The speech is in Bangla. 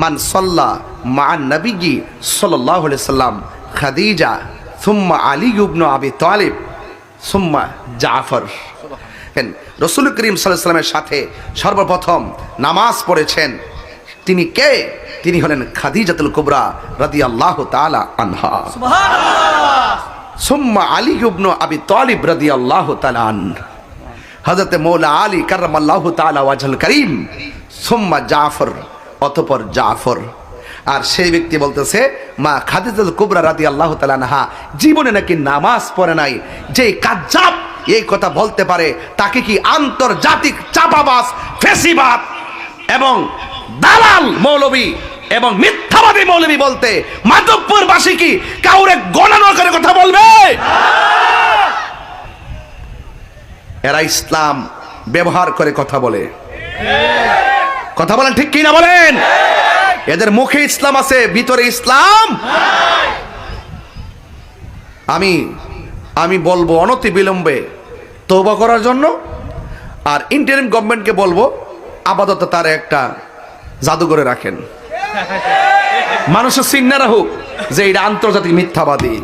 মান সাল্লা মান নবী সাল্লাল্লাহু আলাইহি সাল্লাম খাদিজা সুম্মা আলী ইবনে আবি তালিব সুম্মা জাফর। রাসূল করিম সাল্লাল্লাহু আলাইহি সাল্লামের সাথে সর্বপ্রথম নামাজ পড়েছেন তিনি কে? তিনি হলেন খাদিজাতুল কুবরা রাদিয়াল্লাহু তাআলা আনহা। সুবহানাল্লাহ। সুম্মা আলী ইবনে আবি তালিব রাদিয়াল্লাহু তাআলা আনহু, হযরত মৌলা আলী কাররামাল্লাহু তাআলা ওয়াজহুল করিম, সুম্মা জাফর, অতঃপর জাফর। আর সেই ব্যক্তি বলতেছে মা খাদিজাতুল কুবরা রাদিয়াল্লাহু তাআলা আনহা জীবনে নাকি নামাজ পড়ে নাই। যে কাজ্জাব এই কথা বলতে পারে তাকে কি আন্তর্জাতিক চাপাবাজ, ফেসিবাদ এবং দালাল মৌলবী এবং মিথ্যাবাদী মৌলবী বলতে মাধবপুরবাসী কি কাউরে গণনা করে কথা বলবে? এরা ইসলাম ব্যবহার করে কথা বলে। কথা বলেন ঠিক কি না বলেন? এদের মুখে ইসলাম আছে, ভিতরে ইসলাম। আমি বলবো অনতি বিলম্বে তওবা করার জন্য। আর ইন্টারিম গভর্নমেন্টকে বলবো আপাতত তার একটা জাদুঘরে রাখেন, মানুষের চিন্তা রাখুক যে এটা আন্তর্জাতিক মিথ্যাবাদী।